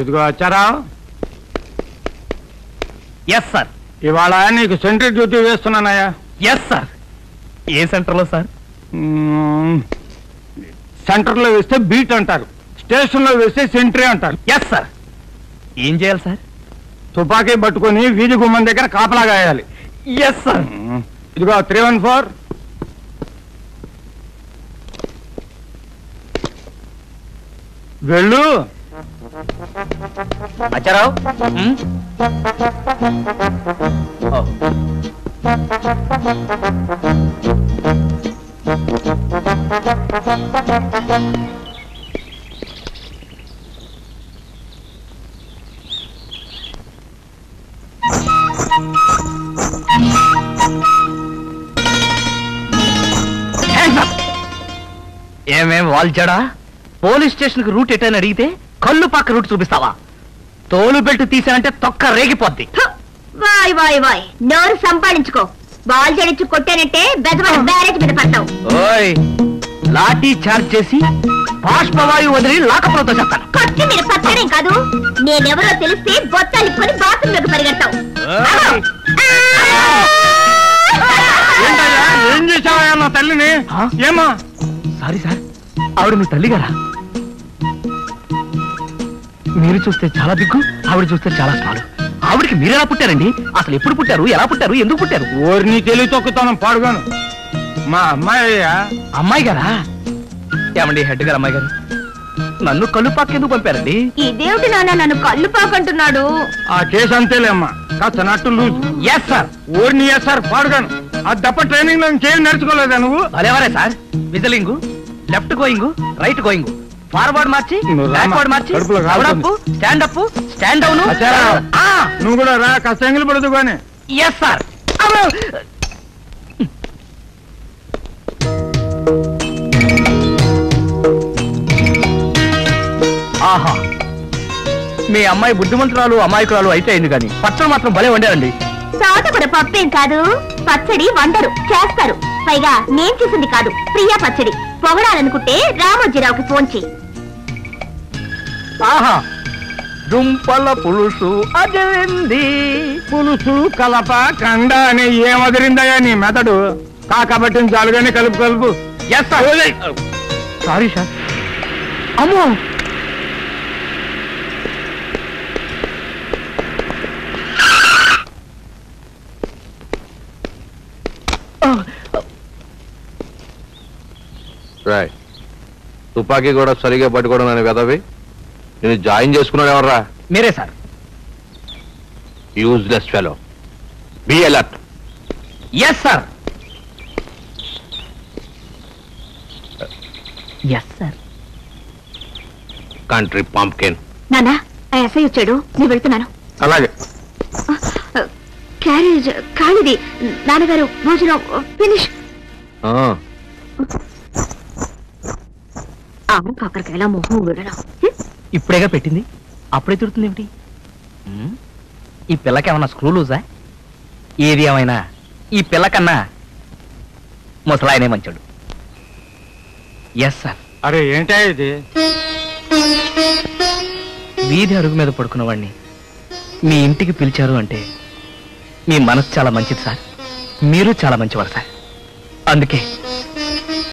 ఇదిగో వచ్చారా? Yes sir. ఇవాళ నీకు సెంట్రీ డ్యూటీ వేస్తున్నానయ్యా. Yes sir. ఏ సెంటర్లో సార్? సెంటర్లో వేస్తే బీట్ అంటారు, స్టేషన్లో వేస్తే సెంట్రీ అంటారు. Yes sir. ఏం చేయాలి సార్? తుపాకీ పట్టుకొని వీధి గుమ్మం దగ్గర కాపలా గాయాలి. Yes sir. ఇదిగో 314. వెళ్ళు. అచ్చారావు. ఏమేం వాల్చాడా? పోలీస్ స్టేషన్ కి రూట్ ఎటని అడిగితే కళ్ళు పక్క రూట్ చూపిస్తావా? తోలు బెల్ట్ తీసానంటే తొక్క రేగిపోద్ది. వాయ్ వాయ్ వాయ్, నోరు సంపాదించుకో. బాల్ జడించి కొట్టానంటే బెదవాడ బ్యారేజ్ మీద పడతావు. ఓయ్, లాఠీ చార్జ్ చేసి బాష్పవాయు వదిలి లాకపులతో చేస్తాను. కొట్టి మీరు పచ్చడేం కాదు, నేనెవరో తెలిస్తే బొత్తాలిప్పుకొని బాత్రూంలోకి పరిగెడతావు. ఏం చేసావా నా తల్లిని? ఏమా? సారీ సార్, ఆవిడ మీ తల్లి గారా? మీరు చూస్తే చాలా దిగ్గు, ఆవిడ చూస్తే చాలా స్మాలు. ఆవిడికి మీరు ఎలా పుట్టారండి? అసలు ఎప్పుడు పుట్టారు, ఎలా పుట్టారు, ఎందుకు పుట్టారు? ఓరిని తెలివి తొక్కుతాను పాడుగాను. మా అమ్మాయి. అమ్మాయి గారా? ఏమండి హెడ్ గారు, అమ్మాయి గారు నన్ను కళ్ళు పాకెందుకు పంపారండి? ఇదేమిటి నాన్న నన్ను కళ్ళు పాకంటున్నాడు? ఆ కేసు అంతేలేమ్మా, కాస్త నట్టు లూజ్. Yes sir. ఓరిని ఎస్ సార్ పాడుగాను. ఆ దప్ప ట్రైనింగ్ లో ఇంకేం నేర్చుకోలేదా నువ్వు? అదేవరే sir, whistling, left going, right going, forward march, backward march, stand up, stand down. నువ్వు కూడా రా, కాస్త ఎంగిలి పడదు కానీ. Yes sir. ఆహా, మీ అమ్మాయి బుద్ధిమంతురాలు అమాయకురాలు అయితే అయింది కానీ పచ్చడి మాత్రం భలే వండారండి. తాత కూడా పప్పేం కాదు, పచ్చడి వండరు, చేస్తారు. పైగా నేను చేసింది కాదు, ప్రియా పచ్చడి. పొగడాలనుకుంటే రామోజీరావుకి ఫోన్ చెయ్యి. ఆహా, దుంపల పులుసు అదిరింది. పులుసు కలప కండ అని ఏం అదిరిందయ్యా నీ మెదడు? కాకబట్టిన చాలుగానే కలుపు కలుపు. Yes sir. Sorry sir. అమ్మో, తుపాకీ కూడా సరిగా పట్టుకోవడం అనే కదవి. నేను జాయిన్ చేసుకున్నాడు ఎవర్రా? మీరే sir. Useless fellow. Be alert. Yes sir. Yes sir. Country pumpkin. నానా, ఆ ఎస్ఐ వచ్చాడు, నేను వెళ్తున్నాను. అలాగే. క్యారేజ్ ఖాళీది. నాన్నగారు భోజనం ఫినిష్. కాకరకాయల మొహం విడడం. ఇప్పుడేగా పెట్టింది, అప్పుడే తిడుతుంది ఏమిటి? ఈ పిల్లకేమన్నా స్క్రూ లూజా? ఏది ఏమైనా ఈ పిల్లకన్నా ముసలాయనే మంచాడు. Yes sir. అరే ఏంటా ఇది? వీధి అరుగు మీద పడుకున్న వాడిని మీ ఇంటికి పిలిచారు అంటే మీ మనసు చాలా మంచిది సార్. మీరు చాలా మంచివారు సార్. అందుకే